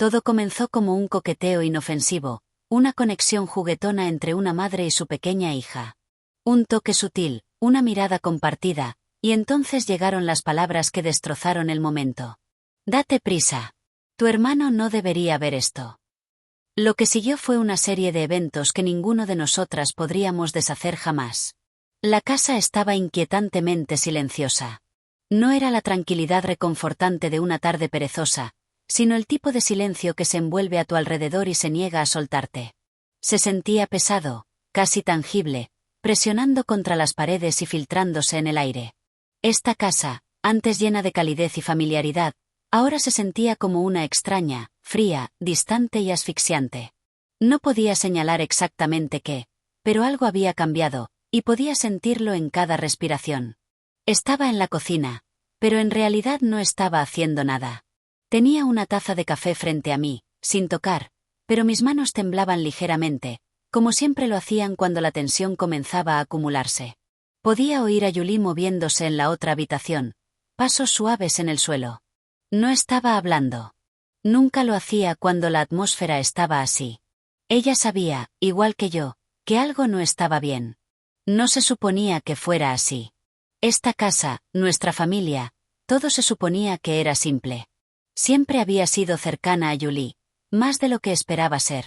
Todo comenzó como un coqueteo inofensivo, una conexión juguetona entre una madre y su pequeña hija. Un toque sutil, una mirada compartida, y entonces llegaron las palabras que destrozaron el momento. Date prisa. Tu hermano no debería ver esto. Lo que siguió fue una serie de eventos que ninguno de nosotras podríamos deshacer jamás. La casa estaba inquietantemente silenciosa. No era la tranquilidad reconfortante de una tarde perezosa, sino el tipo de silencio que se envuelve a tu alrededor y se niega a soltarte. Se sentía pesado, casi tangible, presionando contra las paredes y filtrándose en el aire. Esta casa, antes llena de calidez y familiaridad, ahora se sentía como una extraña, fría, distante y asfixiante. No podía señalar exactamente qué, pero algo había cambiado, y podía sentirlo en cada respiración. Estaba en la cocina, pero en realidad no estaba haciendo nada. Tenía una taza de café frente a mí, sin tocar, pero mis manos temblaban ligeramente, como siempre lo hacían cuando la tensión comenzaba a acumularse. Podía oír a Julie moviéndose en la otra habitación, pasos suaves en el suelo. No estaba hablando. Nunca lo hacía cuando la atmósfera estaba así. Ella sabía, igual que yo, que algo no estaba bien. No se suponía que fuera así. Esta casa, nuestra familia, todo se suponía que era simple. Siempre había sido cercana a Julie, más de lo que esperaba ser.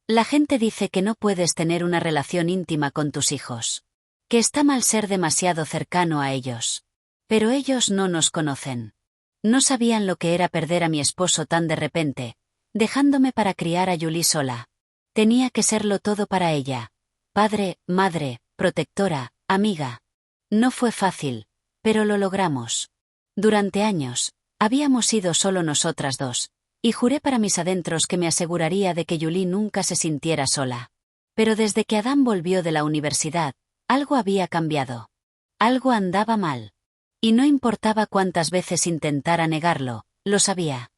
La gente dice que no puedes tener una relación íntima con tus hijos. Que está mal ser demasiado cercano a ellos. Pero ellos no nos conocen. No sabían lo que era perder a mi esposo tan de repente, dejándome para criar a Julie sola. Tenía que serlo todo para ella. Padre, madre, protectora, amiga. No fue fácil, pero lo logramos. Durante años, habíamos sido solo nosotras dos, y juré para mis adentros que me aseguraría de que Julie nunca se sintiera sola. Pero desde que Adam volvió de la universidad, algo había cambiado. Algo andaba mal. Y no importaba cuántas veces intentara negarlo, lo sabía.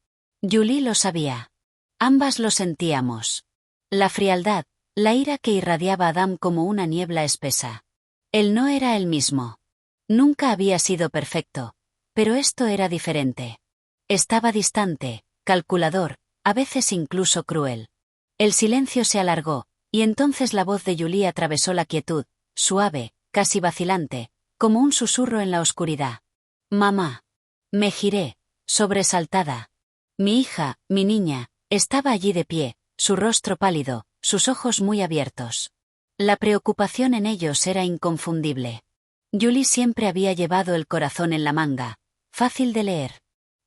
Julie lo sabía. Ambas lo sentíamos. La frialdad, la ira que irradiaba Adam como una niebla espesa. Él no era el mismo. Nunca había sido perfecto, pero esto era diferente. Estaba distante, calculador, a veces incluso cruel. El silencio se alargó, y entonces la voz de Julie atravesó la quietud, suave, casi vacilante, como un susurro en la oscuridad. Mamá. Me giré, sobresaltada. Mi hija, mi niña, estaba allí de pie, su rostro pálido, sus ojos muy abiertos. La preocupación en ellos era inconfundible. Julie siempre había llevado el corazón en la manga, fácil de leer.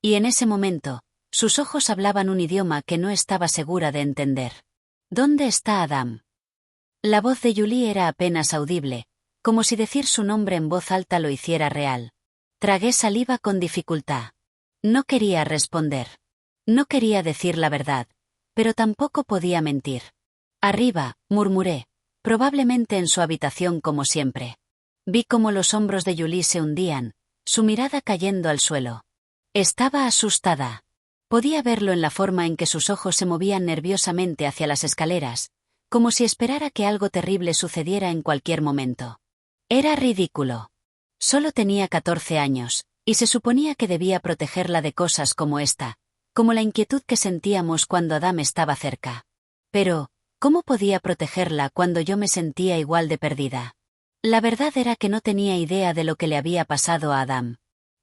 Y en ese momento, sus ojos hablaban un idioma que no estaba segura de entender. ¿Dónde está Adam? La voz de Julie era apenas audible, como si decir su nombre en voz alta lo hiciera real. Tragué saliva con dificultad. No quería responder. No quería decir la verdad, pero tampoco podía mentir. Arriba, murmuré, probablemente en su habitación como siempre. Vi cómo los hombros de Julie se hundían, su mirada cayendo al suelo. Estaba asustada. Podía verlo en la forma en que sus ojos se movían nerviosamente hacia las escaleras, como si esperara que algo terrible sucediera en cualquier momento. Era ridículo. Solo tenía 14 años, y se suponía que debía protegerla de cosas como esta, como la inquietud que sentíamos cuando Adam estaba cerca. Pero, ¿cómo podía protegerla cuando yo me sentía igual de perdida? La verdad era que no tenía idea de lo que le había pasado a Adam.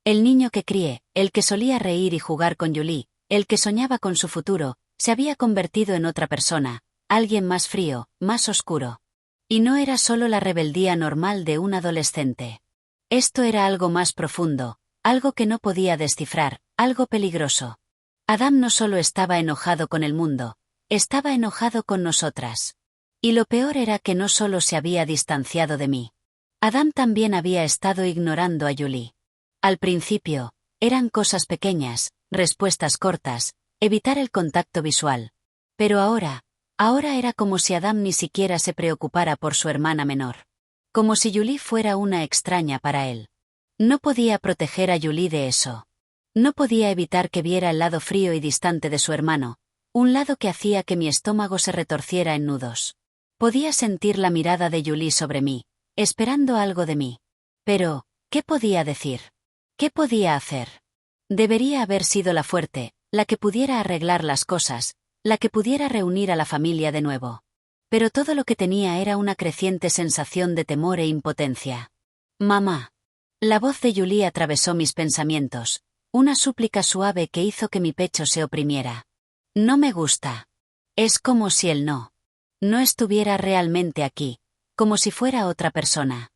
El niño que crié, el que solía reír y jugar con Julie, el que soñaba con su futuro, se había convertido en otra persona, alguien más frío, más oscuro. Y no era solo la rebeldía normal de un adolescente. Esto era algo más profundo, algo que no podía descifrar, algo peligroso. Adam no solo estaba enojado con el mundo, estaba enojado con nosotras. Y lo peor era que no solo se había distanciado de mí. Adam también había estado ignorando a Julie. Al principio, eran cosas pequeñas, respuestas cortas, evitar el contacto visual. Pero ahora era como si Adam ni siquiera se preocupara por su hermana menor. Como si Julie fuera una extraña para él. No podía proteger a Julie de eso. No podía evitar que viera el lado frío y distante de su hermano, un lado que hacía que mi estómago se retorciera en nudos. Podía sentir la mirada de Julie sobre mí, esperando algo de mí. Pero, ¿qué podía decir? ¿Qué podía hacer? Debería haber sido la fuerte, la que pudiera arreglar las cosas, la que pudiera reunir a la familia de nuevo. Pero todo lo que tenía era una creciente sensación de temor e impotencia. «Mamá». La voz de Julie atravesó mis pensamientos, una súplica suave que hizo que mi pecho se oprimiera. «No me gusta». Es como si él no estuviera realmente aquí, como si fuera otra persona.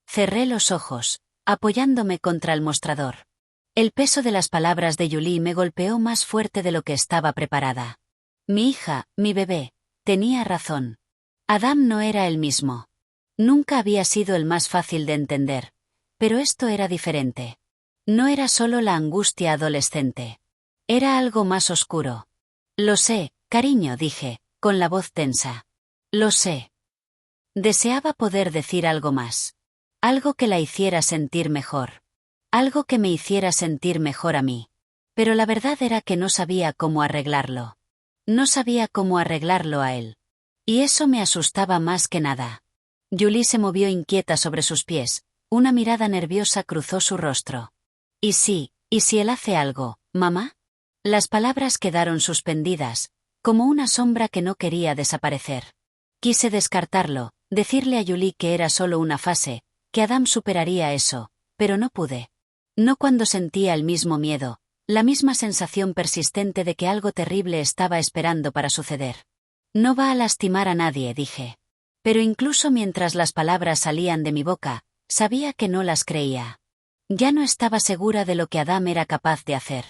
Cerré los ojos, apoyándome contra el mostrador. El peso de las palabras de Julie me golpeó más fuerte de lo que estaba preparada. Mi hija, mi bebé, tenía razón. Adam no era el mismo. Nunca había sido el más fácil de entender, pero esto era diferente. No era solo la angustia adolescente. Era algo más oscuro. Lo sé, cariño, dije, con la voz tensa. Lo sé. Deseaba poder decir algo más. Algo que la hiciera sentir mejor. Algo que me hiciera sentir mejor a mí. Pero la verdad era que no sabía cómo arreglarlo. No sabía cómo arreglarlo a él. Y eso me asustaba más que nada. Julie se movió inquieta sobre sus pies, una mirada nerviosa cruzó su rostro. ¿Y si él hace algo, mamá? Las palabras quedaron suspendidas, como una sombra que no quería desaparecer. Quise descartarlo, decirle a Julie que era solo una fase, que Adam superaría eso, pero no pude. No cuando sentía el mismo miedo, la misma sensación persistente de que algo terrible estaba esperando para suceder. No va a lastimar a nadie, dije. Pero incluso mientras las palabras salían de mi boca, sabía que no las creía. Ya no estaba segura de lo que Adam era capaz de hacer.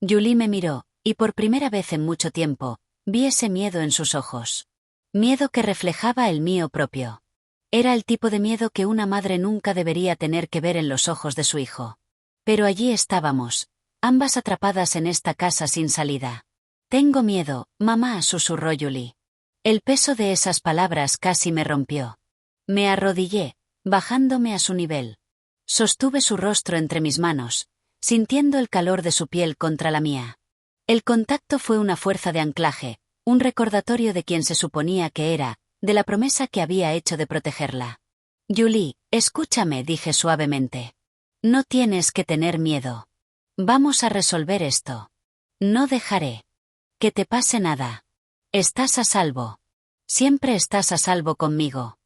Julie me miró, y por primera vez en mucho tiempo, vi ese miedo en sus ojos. Miedo que reflejaba el mío propio. Era el tipo de miedo que una madre nunca debería tener que ver en los ojos de su hijo. Pero allí estábamos, ambas atrapadas en esta casa sin salida. «Tengo miedo, mamá», susurró Julie. El peso de esas palabras casi me rompió. Me arrodillé, bajándome a su nivel. Sostuve su rostro entre mis manos, sintiendo el calor de su piel contra la mía. El contacto fue una fuerza de anclaje, un recordatorio de quien se suponía que era, de la promesa que había hecho de protegerla. «Julie, escúchame», dije suavemente. «No tienes que tener miedo. Vamos a resolver esto. No dejaré que te pase nada. Estás a salvo. Siempre estás a salvo conmigo».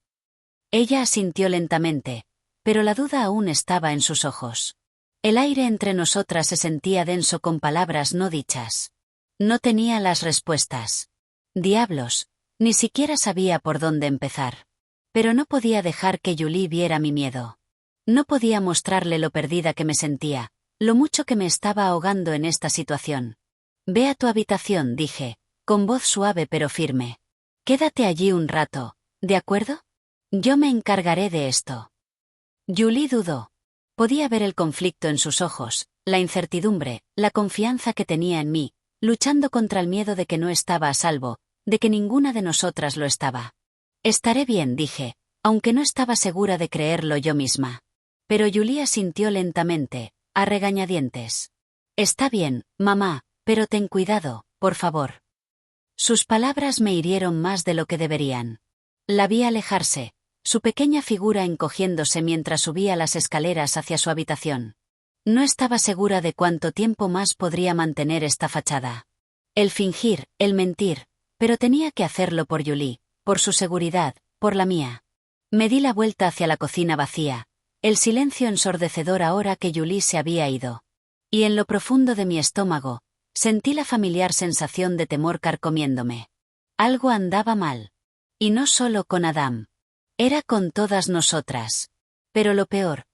Ella asintió lentamente, pero la duda aún estaba en sus ojos. El aire entre nosotras se sentía denso con palabras no dichas. No tenía las respuestas. Diablos, ni siquiera sabía por dónde empezar. Pero no podía dejar que Julie viera mi miedo. No podía mostrarle lo perdida que me sentía, lo mucho que me estaba ahogando en esta situación. «Ve a tu habitación», dije, con voz suave pero firme. «Quédate allí un rato, ¿de acuerdo? Yo me encargaré de esto». Julie dudó. Podía ver el conflicto en sus ojos, la incertidumbre, la confianza que tenía en mí, luchando contra el miedo de que no estaba a salvo, de que ninguna de nosotras lo estaba. «Estaré bien», dije, aunque no estaba segura de creerlo yo misma. Pero Julie asintió lentamente, a regañadientes. «Está bien, mamá, pero ten cuidado, por favor». Sus palabras me hirieron más de lo que deberían. La vi alejarse, su pequeña figura encogiéndose mientras subía las escaleras hacia su habitación. No estaba segura de cuánto tiempo más podría mantener esta fachada. El fingir, el mentir, pero tenía que hacerlo por Julie, por su seguridad, por la mía. Me di la vuelta hacia la cocina vacía, el silencio ensordecedor ahora que Julie se había ido. Y en lo profundo de mi estómago, sentí la familiar sensación de temor carcomiéndome. Algo andaba mal. Y no solo con Adam. Era con todas nosotras. Pero lo peor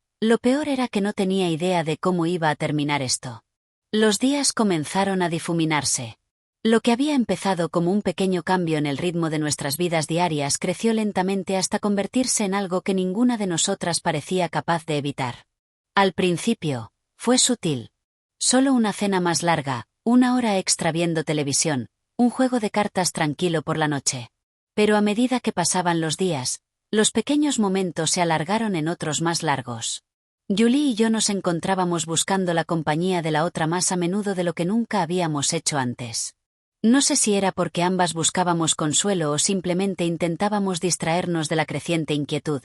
era que no tenía idea de cómo iba a terminar esto. Los días comenzaron a difuminarse. Lo que había empezado como un pequeño cambio en el ritmo de nuestras vidas diarias creció lentamente hasta convertirse en algo que ninguna de nosotras parecía capaz de evitar. Al principio, fue sutil. Solo una cena más larga, una hora extra viendo televisión, un juego de cartas tranquilo por la noche. Pero a medida que pasaban los días, los pequeños momentos se alargaron en otros más largos. Julie y yo nos encontrábamos buscando la compañía de la otra más a menudo de lo que nunca habíamos hecho antes. No sé si era porque ambas buscábamos consuelo o simplemente intentábamos distraernos de la creciente inquietud,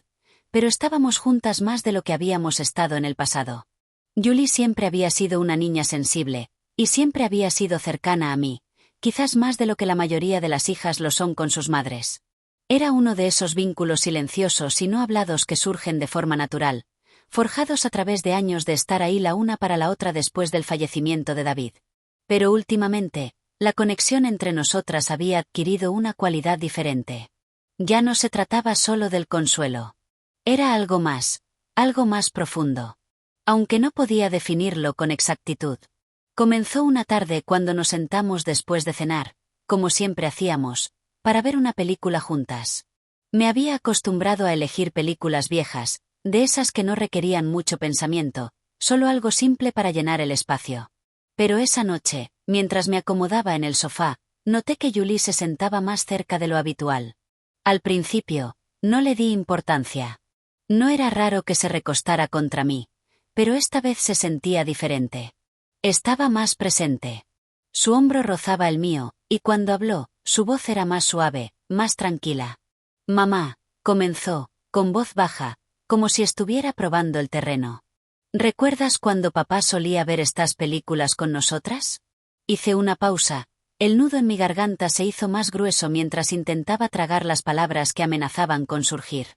pero estábamos juntas más de lo que habíamos estado en el pasado. Julie siempre había sido una niña sensible, y siempre había sido cercana a mí, quizás más de lo que la mayoría de las hijas lo son con sus madres. Era uno de esos vínculos silenciosos y no hablados que surgen de forma natural, forjados a través de años de estar ahí la una para la otra después del fallecimiento de David. Pero últimamente, la conexión entre nosotras había adquirido una cualidad diferente. Ya no se trataba solo del consuelo. Era algo más profundo. Aunque no podía definirlo con exactitud. Comenzó una tarde cuando nos sentamos después de cenar, como siempre hacíamos, para ver una película juntas. Me había acostumbrado a elegir películas viejas, de esas que no requerían mucho pensamiento, solo algo simple para llenar el espacio. Pero esa noche, mientras me acomodaba en el sofá, noté que Julie se sentaba más cerca de lo habitual. Al principio, no le di importancia. No era raro que se recostara contra mí, pero esta vez se sentía diferente. Estaba más presente. Su hombro rozaba el mío, y cuando habló, su voz era más suave, más tranquila. «Mamá», comenzó, con voz baja, como si estuviera probando el terreno. «¿Recuerdas cuando papá solía ver estas películas con nosotras?» Hice una pausa. El nudo en mi garganta se hizo más grueso mientras intentaba tragar las palabras que amenazaban con surgir.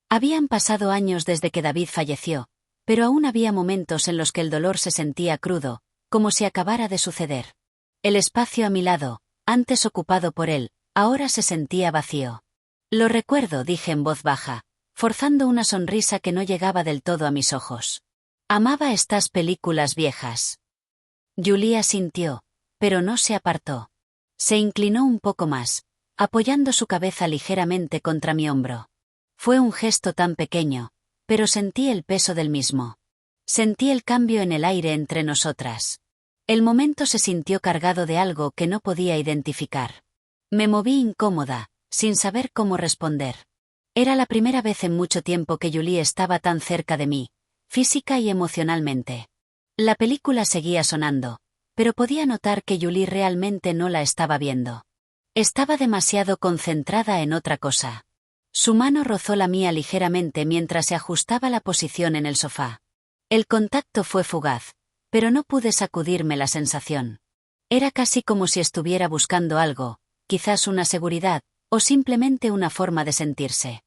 Habían pasado años desde que David falleció, pero aún había momentos en los que el dolor se sentía crudo, como si acabara de suceder. El espacio a mi lado, antes ocupado por él, ahora se sentía vacío. «Lo recuerdo», dije en voz baja, forzando una sonrisa que no llegaba del todo a mis ojos. «Amaba estas películas viejas». Julie asintió, pero no se apartó. Se inclinó un poco más, apoyando su cabeza ligeramente contra mi hombro. Fue un gesto tan pequeño, pero sentí el peso del mismo. Sentí el cambio en el aire entre nosotras. El momento se sintió cargado de algo que no podía identificar. Me moví incómoda, sin saber cómo responder. Era la primera vez en mucho tiempo que Julie estaba tan cerca de mí, física y emocionalmente. La película seguía sonando, pero podía notar que Julie realmente no la estaba viendo. Estaba demasiado concentrada en otra cosa. Su mano rozó la mía ligeramente mientras se ajustaba la posición en el sofá. El contacto fue fugaz, pero no pude sacudirme la sensación. Era casi como si estuviera buscando algo, quizás una seguridad, o simplemente una forma de sentirse.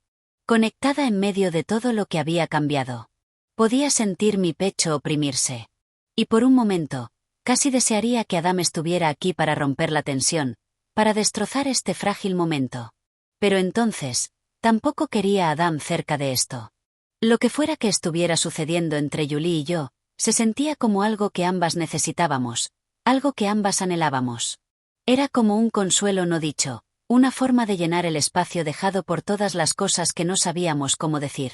Conectada en medio de todo lo que había cambiado. Podía sentir mi pecho oprimirse. Y por un momento, casi desearía que Adam estuviera aquí para romper la tensión, para destrozar este frágil momento. Pero entonces, tampoco quería a Adam cerca de esto. Lo que fuera que estuviera sucediendo entre Julie y yo, se sentía como algo que ambas necesitábamos, algo que ambas anhelábamos. Era como un consuelo no dicho, una forma de llenar el espacio dejado por todas las cosas que no sabíamos cómo decir.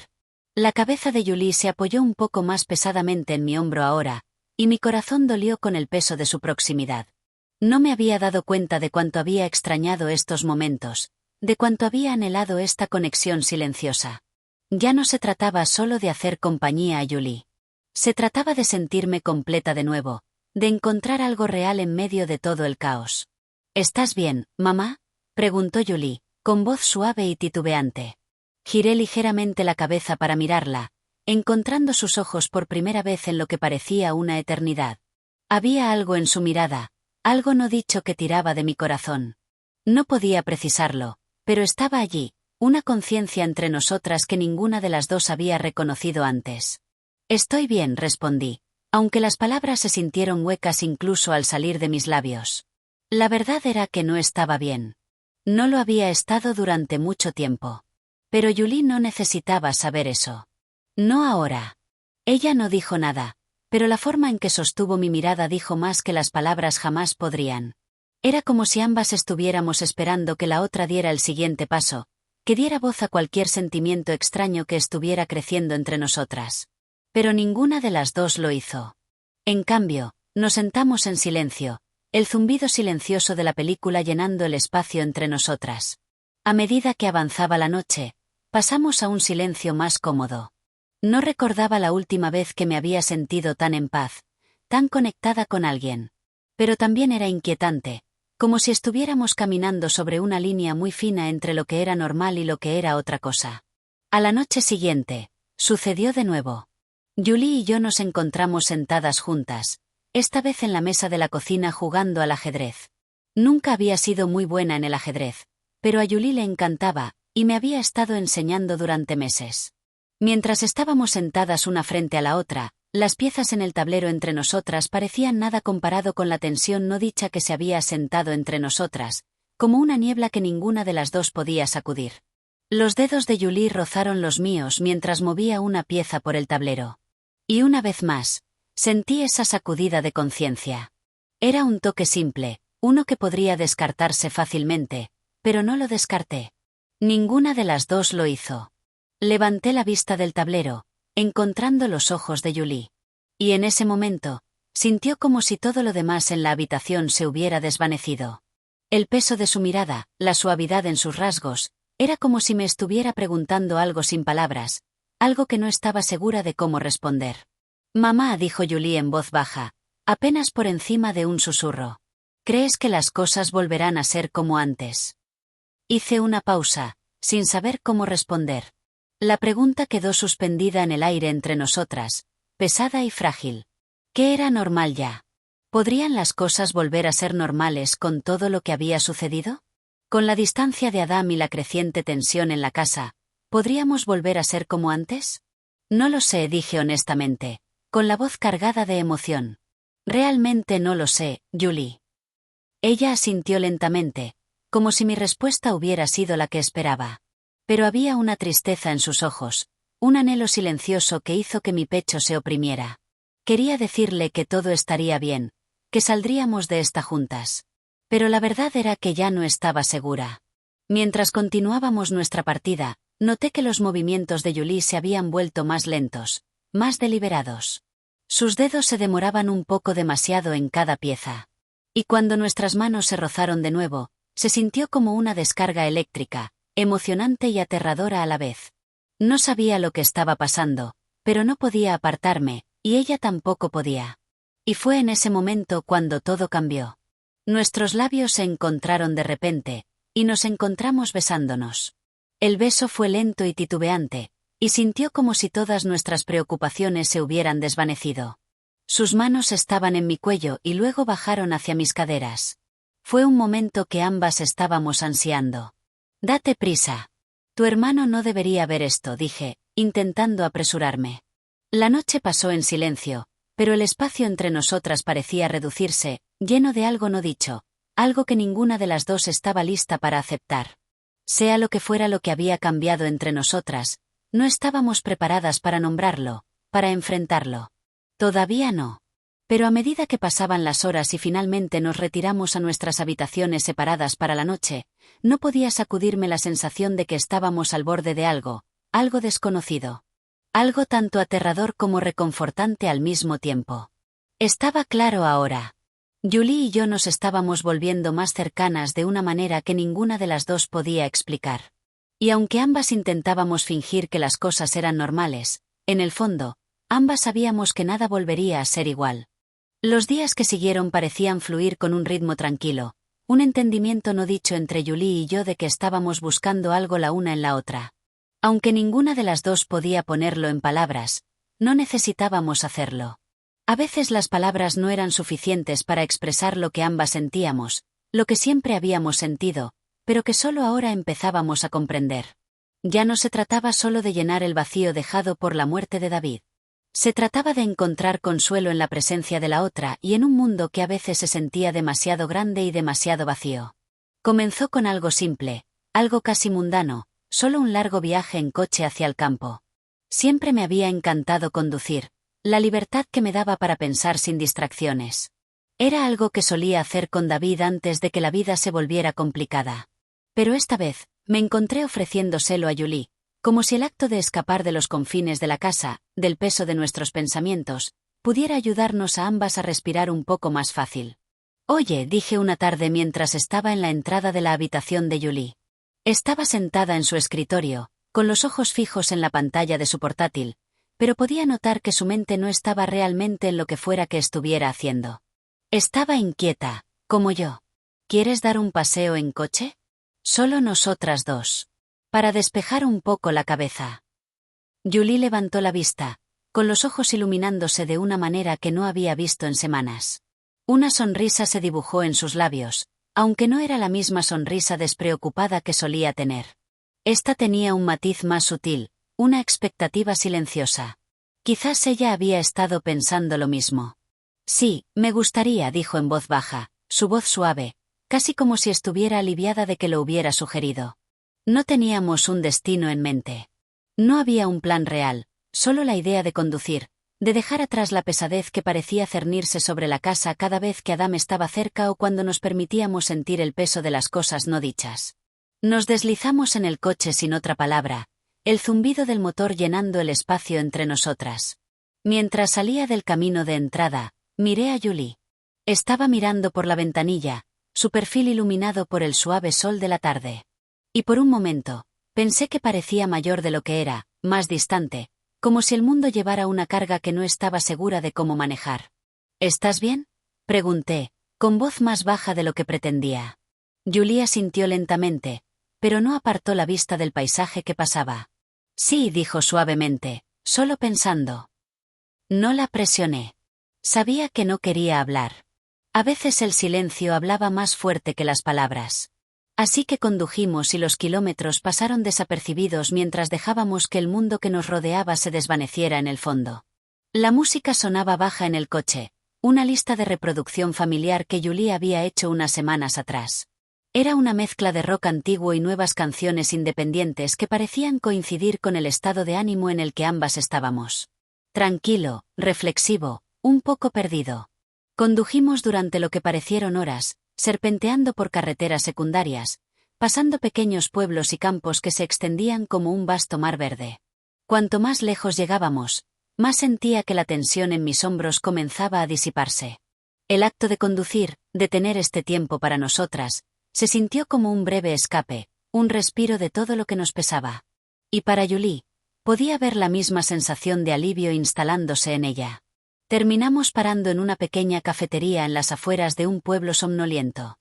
La cabeza de Julie se apoyó un poco más pesadamente en mi hombro ahora, y mi corazón dolió con el peso de su proximidad. No me había dado cuenta de cuánto había extrañado estos momentos, de cuánto había anhelado esta conexión silenciosa. Ya no se trataba solo de hacer compañía a Julie. Se trataba de sentirme completa de nuevo, de encontrar algo real en medio de todo el caos. «¿Estás bien, mamá?», preguntó Julie, con voz suave y titubeante. Giré ligeramente la cabeza para mirarla, encontrando sus ojos por primera vez en lo que parecía una eternidad. Había algo en su mirada, algo no dicho que tiraba de mi corazón. No podía precisarlo, pero estaba allí, una conciencia entre nosotras que ninguna de las dos había reconocido antes. «Estoy bien», respondí, aunque las palabras se sintieron huecas incluso al salir de mis labios. La verdad era que no estaba bien. No lo había estado durante mucho tiempo. Pero Julie no necesitaba saber eso. No ahora. Ella no dijo nada, pero la forma en que sostuvo mi mirada dijo más que las palabras jamás podrían. Era como si ambas estuviéramos esperando que la otra diera el siguiente paso, que diera voz a cualquier sentimiento extraño que estuviera creciendo entre nosotras. Pero ninguna de las dos lo hizo. En cambio, nos sentamos en silencio, el zumbido silencioso de la película llenando el espacio entre nosotras. A medida que avanzaba la noche, pasamos a un silencio más cómodo. No recordaba la última vez que me había sentido tan en paz, tan conectada con alguien. Pero también era inquietante, como si estuviéramos caminando sobre una línea muy fina entre lo que era normal y lo que era otra cosa. A la noche siguiente, sucedió de nuevo. Julie y yo nos encontramos sentadas juntas, esta vez en la mesa de la cocina jugando al ajedrez. Nunca había sido muy buena en el ajedrez, pero a Julie le encantaba, y me había estado enseñando durante meses. Mientras estábamos sentadas una frente a la otra, las piezas en el tablero entre nosotras parecían nada comparado con la tensión no dicha que se había asentado entre nosotras, como una niebla que ninguna de las dos podía sacudir. Los dedos de Julie rozaron los míos mientras movía una pieza por el tablero. Y una vez más, sentí esa sacudida de conciencia. Era un toque simple, uno que podría descartarse fácilmente, pero no lo descarté. Ninguna de las dos lo hizo. Levanté la vista del tablero, encontrando los ojos de Julie. Y en ese momento, sintió como si todo lo demás en la habitación se hubiera desvanecido. El peso de su mirada, la suavidad en sus rasgos, era como si me estuviera preguntando algo sin palabras, algo que no estaba segura de cómo responder. «Mamá», dijo Julie en voz baja, apenas por encima de un susurro. «¿Crees que las cosas volverán a ser como antes?» Hice una pausa, sin saber cómo responder. La pregunta quedó suspendida en el aire entre nosotras, pesada y frágil. ¿Qué era normal ya? ¿Podrían las cosas volver a ser normales con todo lo que había sucedido? Con la distancia de Adam y la creciente tensión en la casa, ¿podríamos volver a ser como antes? No lo sé, dije honestamente, con la voz cargada de emoción. Realmente no lo sé, Julie. Ella asintió lentamente, como si mi respuesta hubiera sido la que esperaba. Pero había una tristeza en sus ojos, un anhelo silencioso que hizo que mi pecho se oprimiera. Quería decirle que todo estaría bien, que saldríamos de esta juntas. Pero la verdad era que ya no estaba segura. Mientras continuábamos nuestra partida, noté que los movimientos de Julie se habían vuelto más lentos, más deliberados. Sus dedos se demoraban un poco demasiado en cada pieza. Y cuando nuestras manos se rozaron de nuevo, se sintió como una descarga eléctrica, emocionante y aterradora a la vez. No sabía lo que estaba pasando, pero no podía apartarme, y ella tampoco podía. Y fue en ese momento cuando todo cambió. Nuestros labios se encontraron de repente, y nos encontramos besándonos. El beso fue lento y titubeante, y sintió como si todas nuestras preocupaciones se hubieran desvanecido. Sus manos estaban en mi cuello y luego bajaron hacia mis caderas. Fue un momento que ambas estábamos ansiando. «Date prisa. Tu hermano no debería ver esto», dije, intentando apresurarme. La noche pasó en silencio, pero el espacio entre nosotras parecía reducirse, lleno de algo no dicho, algo que ninguna de las dos estaba lista para aceptar. Sea lo que fuera lo que había cambiado entre nosotras, no estábamos preparadas para nombrarlo, para enfrentarlo. Todavía no. Pero a medida que pasaban las horas y finalmente nos retiramos a nuestras habitaciones separadas para la noche, no podía sacudirme la sensación de que estábamos al borde de algo, algo desconocido. Algo tanto aterrador como reconfortante al mismo tiempo. Estaba claro ahora. Julie y yo nos estábamos volviendo más cercanas de una manera que ninguna de las dos podía explicar. Y aunque ambas intentábamos fingir que las cosas eran normales, en el fondo, ambas sabíamos que nada volvería a ser igual. Los días que siguieron parecían fluir con un ritmo tranquilo, un entendimiento no dicho entre Julie y yo de que estábamos buscando algo la una en la otra. Aunque ninguna de las dos podía ponerlo en palabras, no necesitábamos hacerlo. A veces las palabras no eran suficientes para expresar lo que ambas sentíamos, lo que siempre habíamos sentido, pero que solo ahora empezábamos a comprender. Ya no se trataba solo de llenar el vacío dejado por la muerte de David. Se trataba de encontrar consuelo en la presencia de la otra y en un mundo que a veces se sentía demasiado grande y demasiado vacío. Comenzó con algo simple, algo casi mundano, solo un largo viaje en coche hacia el campo. Siempre me había encantado conducir, la libertad que me daba para pensar sin distracciones. Era algo que solía hacer con David antes de que la vida se volviera complicada. Pero esta vez, me encontré ofreciéndoselo a Julie, como si el acto de escapar de los confines de la casa, del peso de nuestros pensamientos, pudiera ayudarnos a ambas a respirar un poco más fácil. «Oye», dije una tarde mientras estaba en la entrada de la habitación de Julie. Estaba sentada en su escritorio, con los ojos fijos en la pantalla de su portátil, pero podía notar que su mente no estaba realmente en lo que fuera que estuviera haciendo. Estaba inquieta, como yo. «¿Quieres dar un paseo en coche? Solo nosotras dos. Para despejar un poco la cabeza». Julie levantó la vista, con los ojos iluminándose de una manera que no había visto en semanas. Una sonrisa se dibujó en sus labios, aunque no era la misma sonrisa despreocupada que solía tener. Esta tenía un matiz más sutil, una expectativa silenciosa. Quizás ella había estado pensando lo mismo. Sí, me gustaría, dijo en voz baja, su voz suave, casi como si estuviera aliviada de que lo hubiera sugerido. No teníamos un destino en mente. No había un plan real, solo la idea de conducir, de dejar atrás la pesadez que parecía cernirse sobre la casa cada vez que Adam estaba cerca o cuando nos permitíamos sentir el peso de las cosas no dichas. Nos deslizamos en el coche sin otra palabra, el zumbido del motor llenando el espacio entre nosotras. Mientras salía del camino de entrada, miré a Julie. Estaba mirando por la ventanilla, su perfil iluminado por el suave sol de la tarde. Y por un momento, pensé que parecía mayor de lo que era, más distante, como si el mundo llevara una carga que no estaba segura de cómo manejar. ¿Estás bien?, pregunté, con voz más baja de lo que pretendía. Julie asintió lentamente, pero no apartó la vista del paisaje que pasaba. Sí, dijo suavemente, solo pensando. No la presioné. Sabía que no quería hablar. A veces el silencio hablaba más fuerte que las palabras. Así que condujimos y los kilómetros pasaron desapercibidos mientras dejábamos que el mundo que nos rodeaba se desvaneciera en el fondo. La música sonaba baja en el coche, una lista de reproducción familiar que Julie había hecho unas semanas atrás. Era una mezcla de rock antiguo y nuevas canciones independientes que parecían coincidir con el estado de ánimo en el que ambas estábamos. Tranquilo, reflexivo, un poco perdido. Condujimos durante lo que parecieron horas, serpenteando por carreteras secundarias, pasando pequeños pueblos y campos que se extendían como un vasto mar verde. Cuanto más lejos llegábamos, más sentía que la tensión en mis hombros comenzaba a disiparse. El acto de conducir, de tener este tiempo para nosotras, se sintió como un breve escape, un respiro de todo lo que nos pesaba. Y para Julie, podía ver la misma sensación de alivio instalándose en ella. Terminamos parando en una pequeña cafetería en las afueras de un pueblo somnoliento.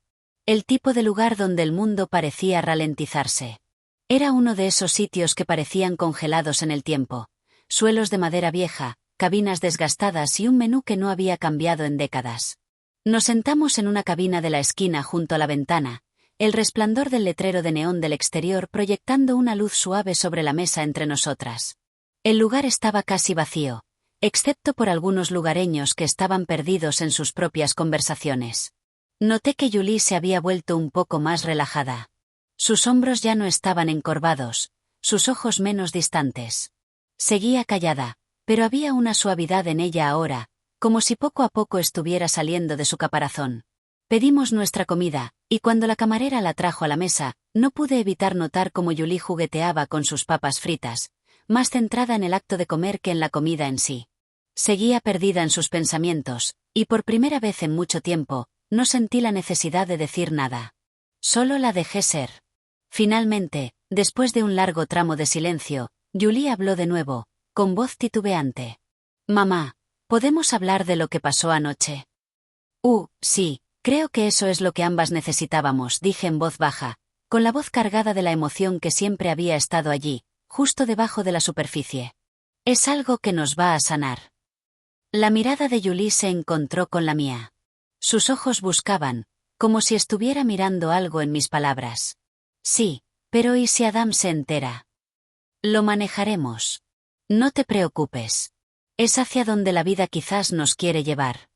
El tipo de lugar donde el mundo parecía ralentizarse. Era uno de esos sitios que parecían congelados en el tiempo. Suelos de madera vieja, cabinas desgastadas y un menú que no había cambiado en décadas. Nos sentamos en una cabina de la esquina junto a la ventana, el resplandor del letrero de neón del exterior proyectando una luz suave sobre la mesa entre nosotras. El lugar estaba casi vacío, excepto por algunos lugareños que estaban perdidos en sus propias conversaciones. Noté que Julie se había vuelto un poco más relajada. Sus hombros ya no estaban encorvados, sus ojos menos distantes. Seguía callada, pero había una suavidad en ella ahora, como si poco a poco estuviera saliendo de su caparazón. Pedimos nuestra comida, y cuando la camarera la trajo a la mesa, no pude evitar notar cómo Julie jugueteaba con sus papas fritas, más centrada en el acto de comer que en la comida en sí. Seguía perdida en sus pensamientos, y por primera vez en mucho tiempo, no sentí la necesidad de decir nada. Solo la dejé ser. Finalmente, después de un largo tramo de silencio, Julie habló de nuevo, con voz titubeante. «Mamá, ¿podemos hablar de lo que pasó anoche?» Sí, creo que eso es lo que ambas necesitábamos», dije en voz baja, con la voz cargada de la emoción que siempre había estado allí, justo debajo de la superficie. «Es algo que nos va a sanar». La mirada de Julie se encontró con la mía. Sus ojos buscaban, como si estuviera mirando algo en mis palabras. «Sí, pero ¿y si Adam se entera?» «Lo manejaremos. No te preocupes. Es hacia donde la vida quizás nos quiere llevar».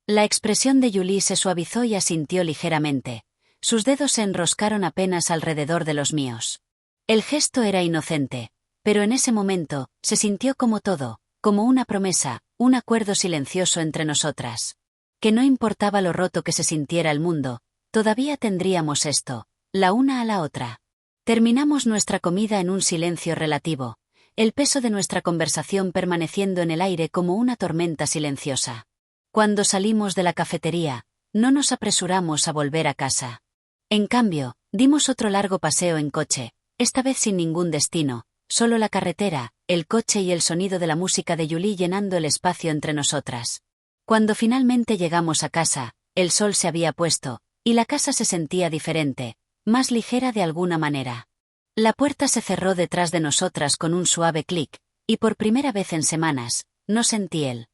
La expresión de Julie se suavizó y asintió ligeramente. Sus dedos se enroscaron apenas alrededor de los míos. El gesto era inocente, pero en ese momento, se sintió como todo, como una promesa, un acuerdo silencioso entre nosotras. Que no importaba lo roto que se sintiera el mundo, todavía tendríamos esto, la una a la otra. Terminamos nuestra comida en un silencio relativo, el peso de nuestra conversación permaneciendo en el aire como una tormenta silenciosa. Cuando salimos de la cafetería, no nos apresuramos a volver a casa. En cambio, dimos otro largo paseo en coche, esta vez sin ningún destino, solo la carretera, el coche y el sonido de la música de Julie llenando el espacio entre nosotras. Cuando finalmente llegamos a casa, el sol se había puesto, y la casa se sentía diferente, más ligera de alguna manera. La puerta se cerró detrás de nosotras con un suave clic, Y por primera vez en semanas, no sentí el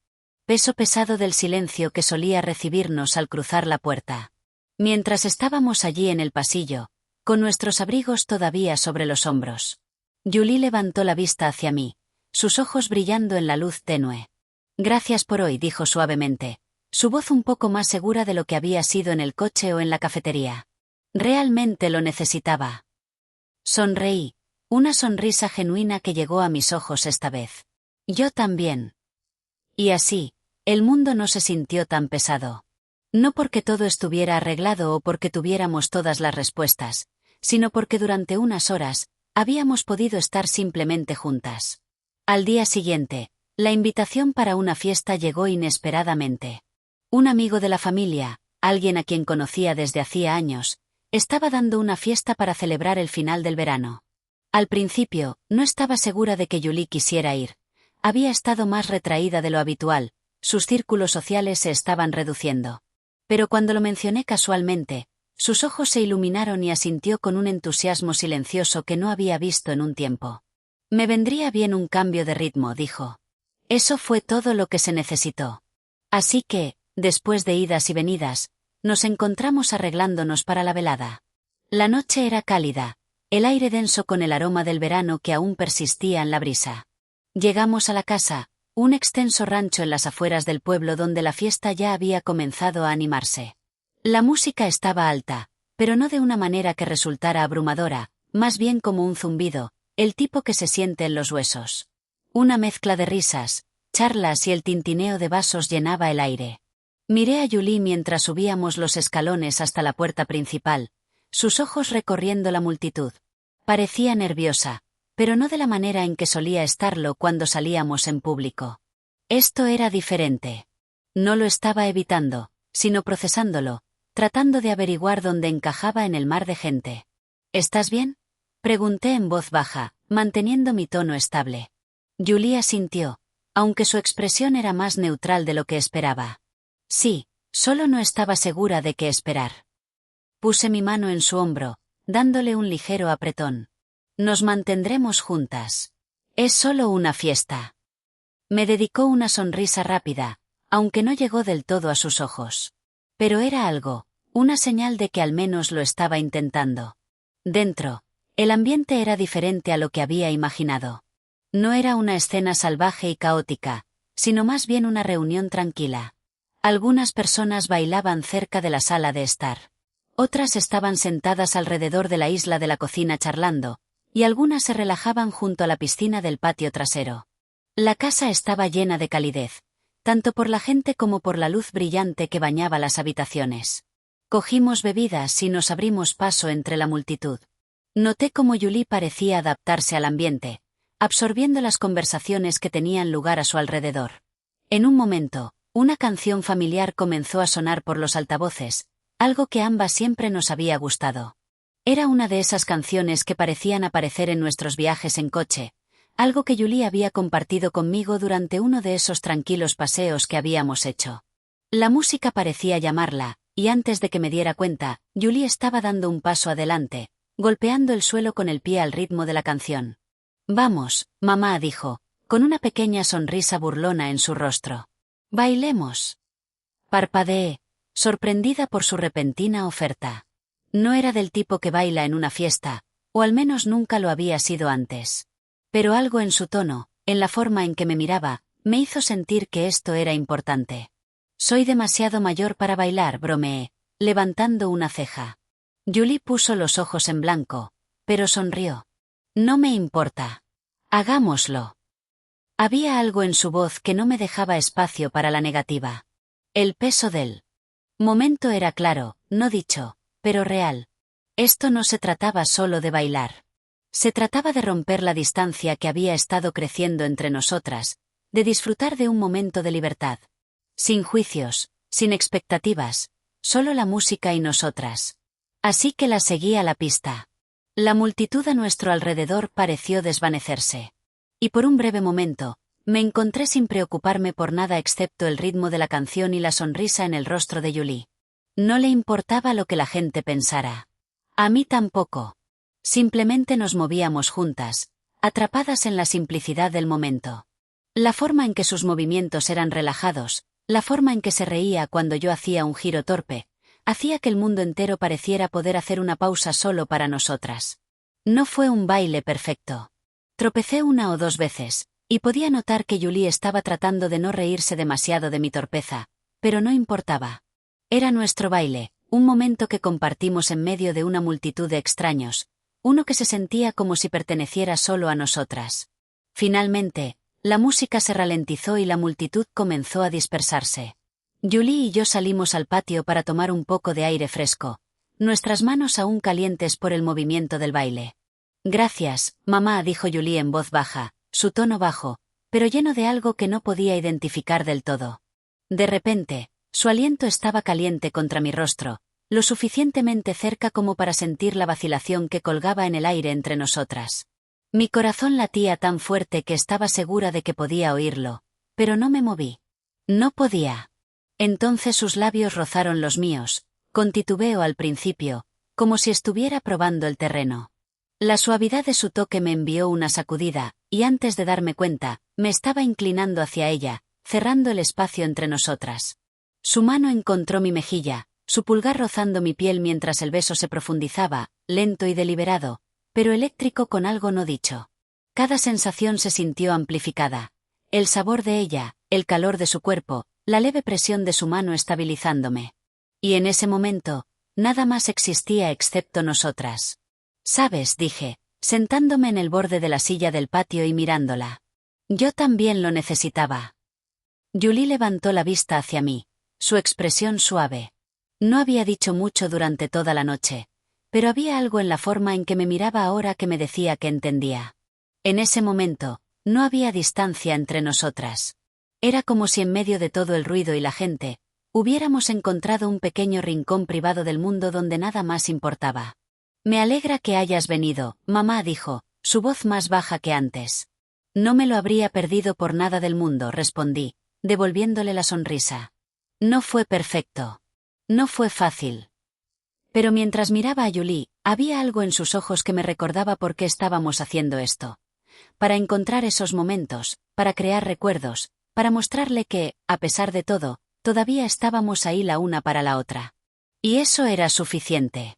peso pesado del silencio que solía recibirnos al cruzar la puerta. Mientras estábamos allí en el pasillo, con nuestros abrigos todavía sobre los hombros, Julie levantó la vista hacia mí, sus ojos brillando en la luz tenue. «Gracias por hoy», dijo suavemente, su voz un poco más segura de lo que había sido en el coche o en la cafetería. Realmente lo necesitaba. Sonreí, una sonrisa genuina que llegó a mis ojos esta vez. Yo también. Y así, el mundo no se sintió tan pesado. No porque todo estuviera arreglado o porque tuviéramos todas las respuestas, sino porque durante unas horas, habíamos podido estar simplemente juntas. Al día siguiente, la invitación para una fiesta llegó inesperadamente. Un amigo de la familia, alguien a quien conocía desde hacía años, estaba dando una fiesta para celebrar el final del verano. Al principio, no estaba segura de que Julie quisiera ir. Había estado más retraída de lo habitual, sus círculos sociales se estaban reduciendo. Pero cuando lo mencioné casualmente, sus ojos se iluminaron y asintió con un entusiasmo silencioso que no había visto en un tiempo. «Me vendría bien un cambio de ritmo», dijo. Eso fue todo lo que se necesitó. Así que, después de idas y venidas, nos encontramos arreglándonos para la velada. La noche era cálida, el aire denso con el aroma del verano que aún persistía en la brisa. Llegamos a la casa, un extenso rancho en las afueras del pueblo donde la fiesta ya había comenzado a animarse. La música estaba alta, pero no de una manera que resultara abrumadora, más bien como un zumbido, el tipo que se siente en los huesos. Una mezcla de risas, charlas y el tintineo de vasos llenaba el aire. Miré a Julie mientras subíamos los escalones hasta la puerta principal, sus ojos recorriendo la multitud. Parecía nerviosa, pero no de la manera en que solía estarlo cuando salíamos en público. Esto era diferente. No lo estaba evitando, sino procesándolo, tratando de averiguar dónde encajaba en el mar de gente. «¿Estás bien?», pregunté en voz baja, manteniendo mi tono estable. Julie asintió, aunque su expresión era más neutral de lo que esperaba. Sí, solo no estaba segura de qué esperar. Puse mi mano en su hombro, dándole un ligero apretón. «Nos mantendremos juntas. Es solo una fiesta». Me dedicó una sonrisa rápida, aunque no llegó del todo a sus ojos. Pero era algo, una señal de que al menos lo estaba intentando. Dentro, el ambiente era diferente a lo que había imaginado. No era una escena salvaje y caótica, sino más bien una reunión tranquila. Algunas personas bailaban cerca de la sala de estar. Otras estaban sentadas alrededor de la isla de la cocina charlando, y algunas se relajaban junto a la piscina del patio trasero. La casa estaba llena de calidez, tanto por la gente como por la luz brillante que bañaba las habitaciones. Cogimos bebidas y nos abrimos paso entre la multitud. Noté cómo Julie parecía adaptarse al ambiente, absorbiendo las conversaciones que tenían lugar a su alrededor. En un momento, una canción familiar comenzó a sonar por los altavoces, algo que a ambas siempre nos había gustado. Era una de esas canciones que parecían aparecer en nuestros viajes en coche, algo que Julie había compartido conmigo durante uno de esos tranquilos paseos que habíamos hecho. La música parecía llamarla, y antes de que me diera cuenta, Julie estaba dando un paso adelante, golpeando el suelo con el pie al ritmo de la canción. «Vamos, mamá», dijo, con una pequeña sonrisa burlona en su rostro. «Bailemos». Parpadeé, sorprendida por su repentina oferta. No era del tipo que baila en una fiesta, o al menos nunca lo había sido antes. Pero algo en su tono, en la forma en que me miraba, me hizo sentir que esto era importante. «Soy demasiado mayor para bailar», bromeé, levantando una ceja. Julie puso los ojos en blanco, pero sonrió. «No me importa. Hagámoslo». Había algo en su voz que no me dejaba espacio para la negativa. El peso del momento era claro, no dicho, pero real. Esto no se trataba solo de bailar. Se trataba de romper la distancia que había estado creciendo entre nosotras, de disfrutar de un momento de libertad. Sin juicios, sin expectativas, solo la música y nosotras. Así que la seguí a la pista. La multitud a nuestro alrededor pareció desvanecerse. Y por un breve momento, me encontré sin preocuparme por nada excepto el ritmo de la canción y la sonrisa en el rostro de Julie. No le importaba lo que la gente pensara. A mí tampoco. Simplemente nos movíamos juntas, atrapadas en la simplicidad del momento. La forma en que sus movimientos eran relajados, la forma en que se reía cuando yo hacía un giro torpe, hacía que el mundo entero pareciera poder hacer una pausa solo para nosotras. No fue un baile perfecto. Tropecé una o dos veces, y podía notar que Julie estaba tratando de no reírse demasiado de mi torpeza, pero no importaba. Era nuestro baile, un momento que compartimos en medio de una multitud de extraños, uno que se sentía como si perteneciera solo a nosotras. Finalmente, la música se ralentizó y la multitud comenzó a dispersarse. Julie y yo salimos al patio para tomar un poco de aire fresco, nuestras manos aún calientes por el movimiento del baile. Gracias, mamá, dijo Julie en voz baja, su tono bajo, pero lleno de algo que no podía identificar del todo. De repente, su aliento estaba caliente contra mi rostro, lo suficientemente cerca como para sentir la vacilación que colgaba en el aire entre nosotras. Mi corazón latía tan fuerte que estaba segura de que podía oírlo, pero no me moví. No podía. Entonces sus labios rozaron los míos, con titubeo al principio, como si estuviera probando el terreno. La suavidad de su toque me envió una sacudida, y antes de darme cuenta, me estaba inclinando hacia ella, cerrando el espacio entre nosotras. Su mano encontró mi mejilla, su pulgar rozando mi piel mientras el beso se profundizaba, lento y deliberado, pero eléctrico con algo no dicho. Cada sensación se sintió amplificada. El sabor de ella, el calor de su cuerpo, la leve presión de su mano estabilizándome. Y en ese momento, nada más existía excepto nosotras. ¿Sabes?, dije, sentándome en el borde de la silla del patio y mirándola. Yo también lo necesitaba. Julie levantó la vista hacia mí, su expresión suave. No había dicho mucho durante toda la noche, pero había algo en la forma en que me miraba ahora que me decía que entendía. En ese momento, no había distancia entre nosotras. Era como si en medio de todo el ruido y la gente, hubiéramos encontrado un pequeño rincón privado del mundo donde nada más importaba. Me alegra que hayas venido, mamá, dijo, su voz más baja que antes. No me lo habría perdido por nada del mundo, respondí, devolviéndole la sonrisa. No fue perfecto. No fue fácil. Pero mientras miraba a Julie, había algo en sus ojos que me recordaba por qué estábamos haciendo esto. Para encontrar esos momentos, para crear recuerdos, para mostrarle que, a pesar de todo, todavía estábamos ahí la una para la otra. Y eso era suficiente.